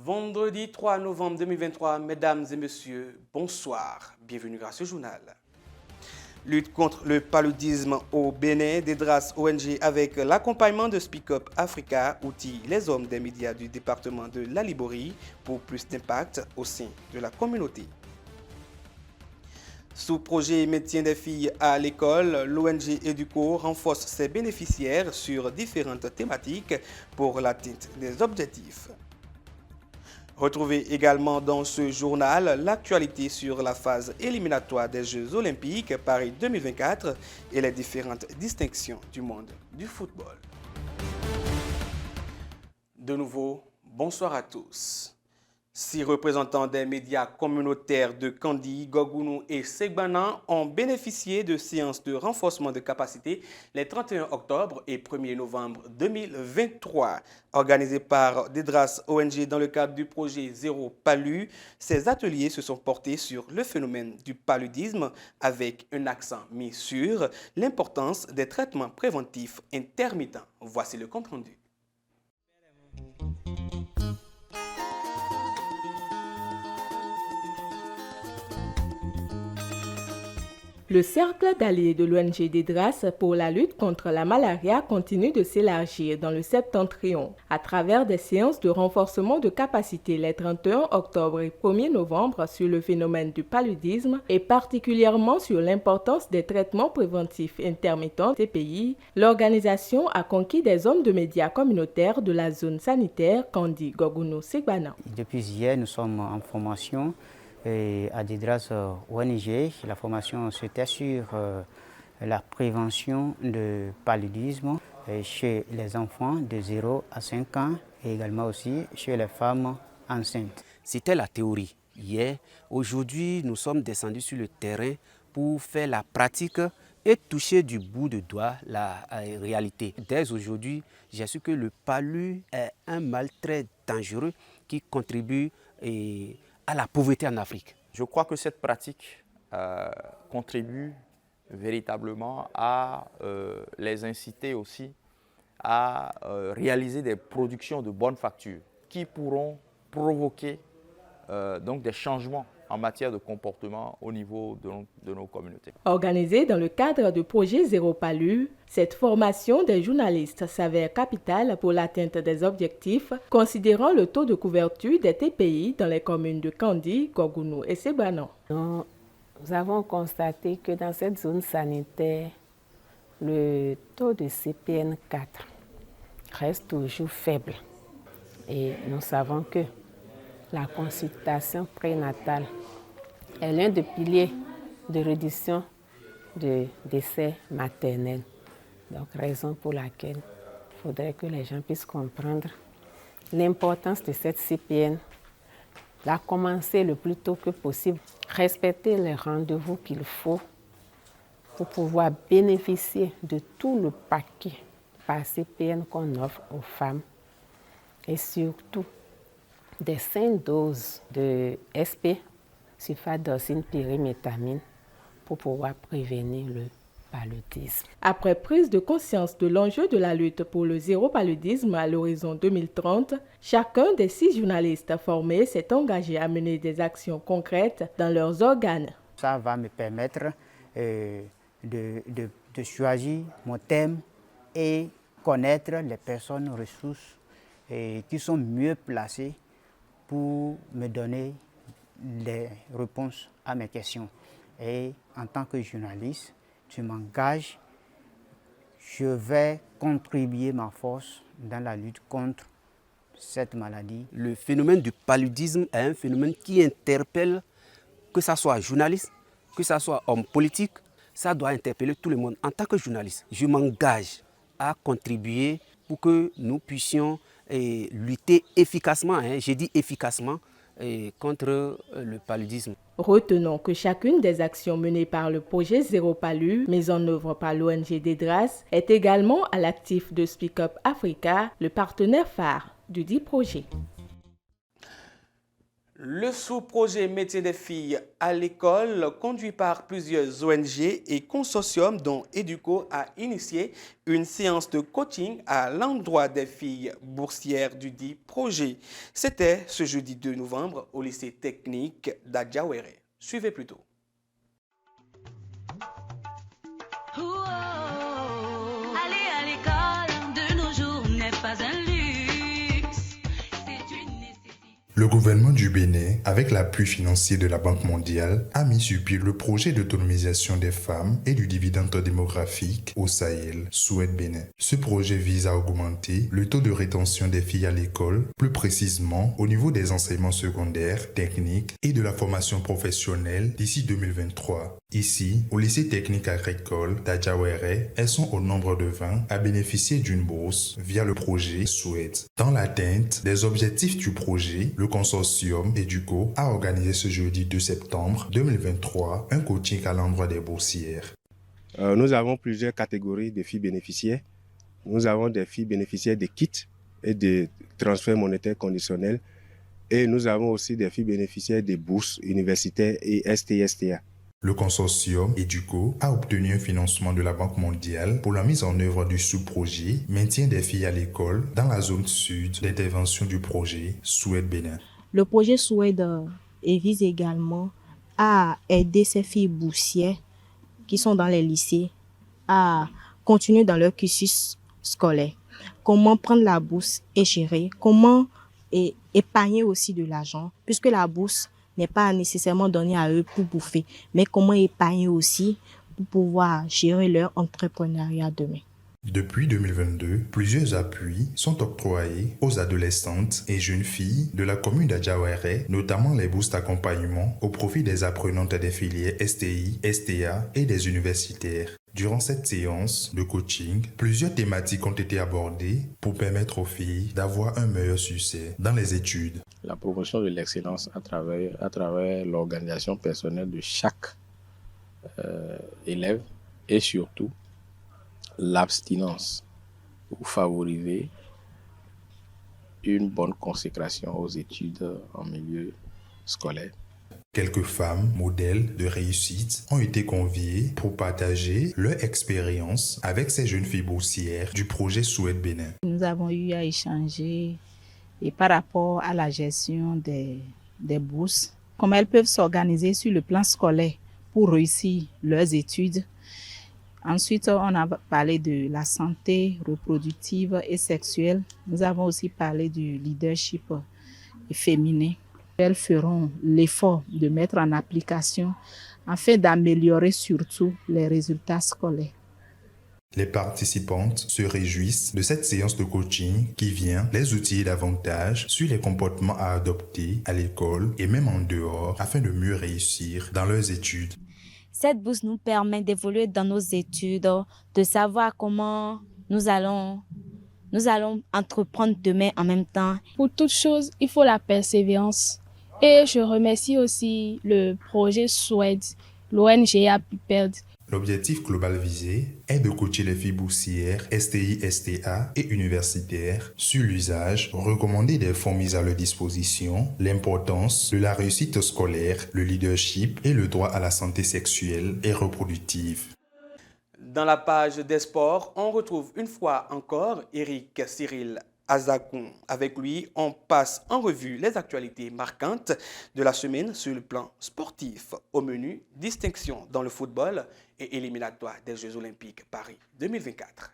Vendredi 3 novembre 2023, mesdames et messieurs, bonsoir. Bienvenue à ce journal. Lutte contre le paludisme au Bénin, Dedras ONG avec l'accompagnement de Speak Up Africa outille les hommes des médias du département de la Liborie pour plus d'impact au sein de la communauté. Sous projet maintien des filles à l'école, l'ONG Educo renforce ses bénéficiaires sur différentes thématiques pour l'atteinte des objectifs. Retrouvez également dans ce journal l'actualité sur la phase éliminatoire des Jeux Olympiques Paris 2024 et les différentes distinctions du monde du football. De nouveau, bonsoir à tous. 6 représentants des médias communautaires de Kandi, Gogounou et Segbana ont bénéficié de séances de renforcement de capacité les 31 octobre et 1er novembre 2023. Organisés par Dedras ONG dans le cadre du projet Zéro Palu, ces ateliers se sont portés sur le phénomène du paludisme avec un accent mis sur l'importance des traitements préventifs intermittents. Voici le compte rendu. Le cercle d'alliés de l'ONG Dedras pour la lutte contre la malaria continue de s'élargir dans le septentrion à travers des séances de renforcement de capacité les 31 octobre et 1er novembre sur le phénomène du paludisme et particulièrement sur l'importance des traitements préventifs intermittents TPI. L'organisation a conquis des hommes de médias communautaires de la zone sanitaire Kandi, Gogounou, Segbana. Depuis hier, nous sommes en formation à Dedras ONG. La formation c'était sur la prévention du paludisme chez les enfants de 0 à 5 ans et également aussi chez les femmes enceintes. C'était la théorie hier. Aujourd'hui, nous sommes descendus sur le terrain pour faire la pratique et toucher du bout de doigt la réalité. Dès aujourd'hui, j'ai su que le palu est un mal très dangereux qui contribue à la pauvreté en Afrique. Je crois que cette pratique contribue véritablement à les inciter aussi à réaliser des productions de bonne facture qui pourront provoquer donc des changements en matière de comportement au niveau de nos communautés. Organisée dans le cadre du projet Zéro Palu, cette formation des journalistes s'avère capitale pour l'atteinte des objectifs, considérant le taux de couverture des TPI dans les communes de Kandi, Gogounou et Segbana. Nous avons constaté que dans cette zone sanitaire, le taux de CPN4 reste toujours faible. Et nous savons que la consultation prénatale est l'un des piliers de réduction de décès maternels. Donc, raison pour laquelle il faudrait que les gens puissent comprendre l'importance de cette CPN, la commencer le plus tôt que possible, respecter les rendez-vous qu'il faut pour pouvoir bénéficier de tout le paquet par CPN qu'on offre aux femmes et surtout des 5 doses de SP, sulfadoxine pyrimétamine, pour pouvoir prévenir le paludisme. Après prise de conscience de l'enjeu de la lutte pour le zéro paludisme à l'horizon 2030, chacun des 6 journalistes formés s'est engagé à mener des actions concrètes dans leurs organes. Ça va me permettre de choisir mon thème et connaître les personnes ressources qui sont mieux placées pour me donner les réponses à mes questions. Et en tant que journaliste, je m'engage, je vais contribuer ma force dans la lutte contre cette maladie. Le phénomène du paludisme est un phénomène qui interpelle, que ce soit journaliste, que ce soit homme politique, ça doit interpeller tout le monde. En tant que journaliste, je m'engage à contribuer pour que nous puissions lutter efficacement, j'ai dit efficacement, contre le paludisme. Retenons que chacune des actions menées par le projet Zéro Palu, mise en œuvre par l'ONG Dedras, est également à l'actif de Speak Up Africa, le partenaire phare du dit projet. Le sous-projet Métier des filles à l'école, conduit par plusieurs ONG et consortiums dont Educo, a initié une séance de coaching à l'endroit des filles boursières du dit projet. C'était ce jeudi 2 novembre au lycée technique d'Adjawéré. Suivez plutôt. Aller à l'école de nos jours n'est pas un luxe, c'est une nécessité. Le gouvernement du Bénin, avec l'appui financier de la Banque mondiale, a mis sur pied le projet d'autonomisation des femmes et du dividende démographique au Sahel, Soued Bénin. Ce projet vise à augmenter le taux de rétention des filles à l'école, plus précisément au niveau des enseignements secondaires, techniques et de la formation professionnelle d'ici 2023. Ici, au lycée technique agricole d'Adjawéré, elles sont au nombre de 20 à bénéficier d'une bourse via le projet Soued. Dans l'atteinte des objectifs du projet, le consortium Educo a organisé ce jeudi 2 septembre 2023 un coaching à l'endroit des boursières. Nous avons plusieurs catégories de filles bénéficiaires. Nous avons des filles bénéficiaires de kits et de transferts monétaires conditionnels. Et nous avons aussi des filles bénéficiaires de bourses universitaires et STI-STA. Le consortium Educo a obtenu un financement de la Banque mondiale pour la mise en œuvre du sous-projet Maintien des filles à l'école dans la zone sud d'intervention du projet Soued Bénin. Le projet Soued vise également à aider ces filles boursières qui sont dans les lycées à continuer dans leur cursus scolaire. Comment prendre la bourse et gérer, comment épargner aussi de l'argent, puisque la bourse n'est pas nécessairement donné à eux pour bouffer, mais comment épargner aussi pour pouvoir gérer leur entrepreneuriat demain. Depuis 2022, plusieurs appuis sont octroyés aux adolescentes et jeunes filles de la commune d'Adjawéré, notamment les bourses d'accompagnement au profit des apprenantes des filières STI, STA et des universitaires. Durant cette séance de coaching, plusieurs thématiques ont été abordées pour permettre aux filles d'avoir un meilleur succès dans les études. La promotion de l'excellence à travers l'organisation personnelle de chaque élève et surtout l'abstinence pour favoriser une bonne consécration aux études en milieu scolaire. Quelques femmes, modèles de réussite, ont été conviées pour partager leur expérience avec ces jeunes filles boursières du projet Soued Bénin. Nous avons eu à échanger et par rapport à la gestion des bourses, comment elles peuvent s'organiser sur le plan scolaire pour réussir leurs études. Ensuite, on a parlé de la santé reproductive et sexuelle. Nous avons aussi parlé du leadership féminin. Elles feront l'effort de mettre en application afin d'améliorer surtout les résultats scolaires. Les participantes se réjouissent de cette séance de coaching qui vient les outiller davantage sur les comportements à adopter à l'école et même en dehors afin de mieux réussir dans leurs études. Cette bourse nous permet d'évoluer dans nos études, de savoir comment nous allons entreprendre demain en même temps. Pour toute chose, il faut la persévérance. Et je remercie aussi le projet Soued, l'ONG Happy Perd. L'objectif global visé est de coacher les filles boursières, STI, STA et universitaires sur l'usage recommandé des fonds mis à leur disposition, l'importance de la réussite scolaire, le leadership et le droit à la santé sexuelle et reproductive. Dans la page des sports, on retrouve une fois encore Eric Cyril Azakoun. Avec lui, on passe en revue les actualités marquantes de la semaine sur le plan sportif. Au menu, distinction dans le football et éliminatoire des Jeux Olympiques Paris 2024.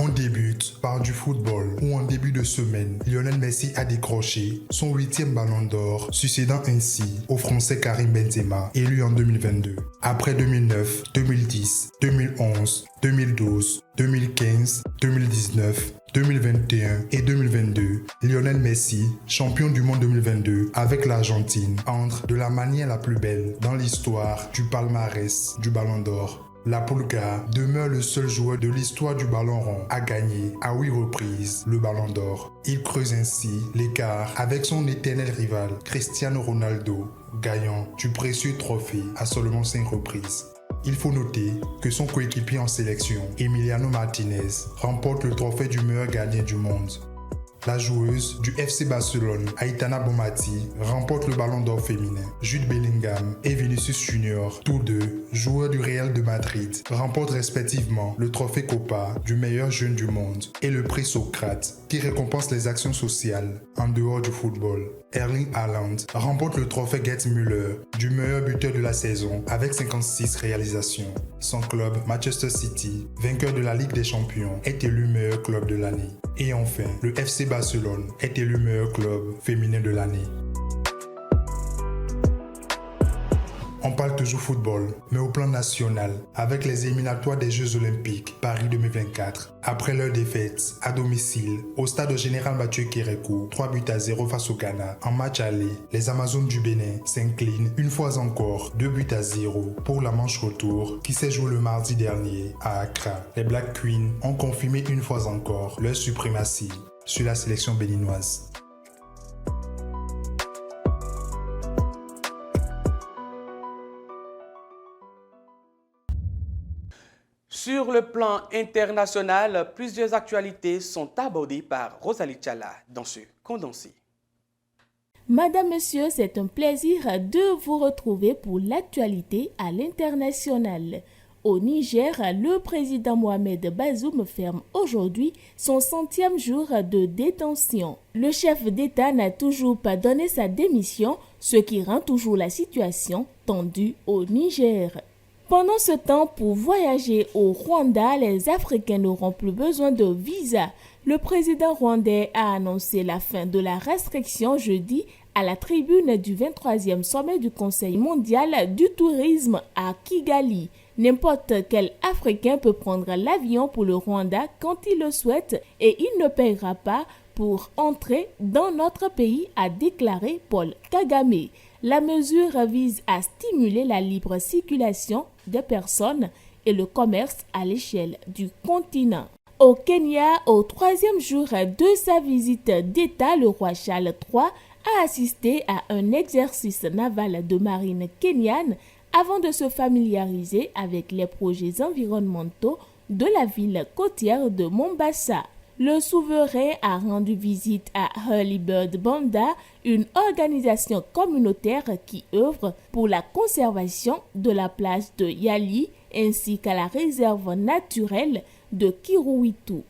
On débute par du football où en début de semaine, Lionel Messi a décroché son 8e ballon d'or, succédant ainsi au Français Karim Benzema, élu en 2022. Après 2009, 2010, 2011, 2012, 2015, 2019, 2021 et 2022, Lionel Messi, champion du monde 2022 avec l'Argentine, entre de la manière la plus belle dans l'histoire du palmarès du Ballon d'Or. La Pulga demeure le seul joueur de l'histoire du ballon rond à gagner à 8 reprises le Ballon d'Or. Il creuse ainsi l'écart avec son éternel rival Cristiano Ronaldo, gagnant du précieux trophée à seulement 5 reprises. Il faut noter que son coéquipier en sélection, Emiliano Martinez, remporte le trophée du meilleur gardien du monde. La joueuse du FC Barcelone, Aitana Bonmati, remporte le Ballon d'Or féminin. Jude Bellingham et Vinicius Junior, tous deux, joueurs du Real de Madrid, remportent respectivement le trophée Copa du meilleur jeune du monde et le prix Socrate, qui récompense les actions sociales en dehors du football. Erling Haaland remporte le trophée Gerd Müller du meilleur buteur de la saison avec 56 réalisations. Son club, Manchester City, vainqueur de la Ligue des Champions, est élu meilleur club de l'année. Et enfin, le FC Barcelone est élu meilleur club féminin de l'année. On parle toujours football, mais au plan national, avec les éliminatoires des Jeux Olympiques Paris 2024. Après leur défaite à domicile au stade Général Mathieu Kérékou, 3-0 face au Ghana. En match aller, les Amazones du Bénin s'inclinent une fois encore 2-0 pour la manche retour qui s'est jouée le mardi dernier à Accra. Les Black Queens ont confirmé une fois encore leur suprématie sur la sélection béninoise. Sur le plan international, plusieurs actualités sont abordées par Rosalie Tchala dans ce condensé. Madame, Monsieur, c'est un plaisir de vous retrouver pour l'actualité à l'international. Au Niger, le président Mohamed Bazoum ferme aujourd'hui son 100e jour de détention. Le chef d'État n'a toujours pas donné sa démission, ce qui rend toujours la situation tendue au Niger. Pendant ce temps, pour voyager au Rwanda, les Africains n'auront plus besoin de visa. Le président rwandais a annoncé la fin de la restriction jeudi à la tribune du 23e sommet du Conseil mondial du tourisme à Kigali. N'importe quel Africain peut prendre l'avion pour le Rwanda quand il le souhaite et il ne paiera pas pour entrer dans notre pays, a déclaré Paul Kagame. La mesure vise à stimuler la libre circulation des personnes et le commerce à l'échelle du continent. Au Kenya, au 3e jour de sa visite d'État, le roi Charles III a assisté à un exercice naval de marine kenyane avant de se familiariser avec les projets environnementaux de la ville côtière de Mombasa. Le souverain a rendu visite à Early Bird Banda, une organisation communautaire qui œuvre pour la conservation de la plage de Yali ainsi qu'à la réserve naturelle de Kiruitu.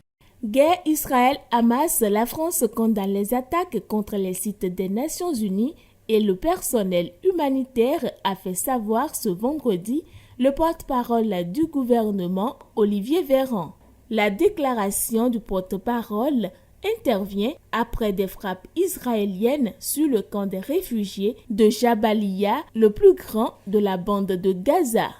Guerre Israël-Hamas, la France condamne les attaques contre les sites des Nations Unies et le personnel humanitaire, a fait savoir ce vendredi le porte-parole du gouvernement Olivier Véran. La déclaration du porte-parole intervient après des frappes israéliennes sur le camp des réfugiés de Jabalia, le plus grand de la bande de Gaza.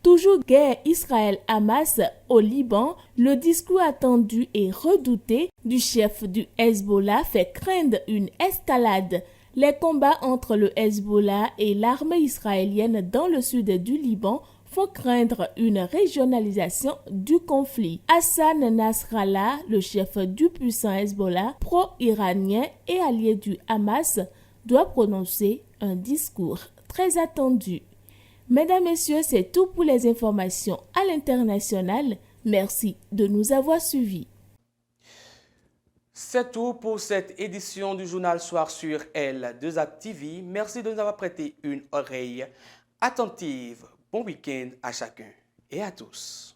Toujours guerre Israël-Hamas au Liban, le discours attendu et redouté du chef du Hezbollah fait craindre une escalade. Les combats entre le Hezbollah et l'armée israélienne dans le sud du Liban font craindre une régionalisation du conflit. Hassan Nasrallah, le chef du puissant Hezbollah, pro-iranien et allié du Hamas, doit prononcer un discours très attendu. Mesdames, Messieurs, c'est tout pour les informations à l'international. Merci de nous avoir suivis. C'est tout pour cette édition du Journal Soir sur L2A TV. Merci de nous avoir prêté une oreille attentive. Bon week-end à chacun et à tous.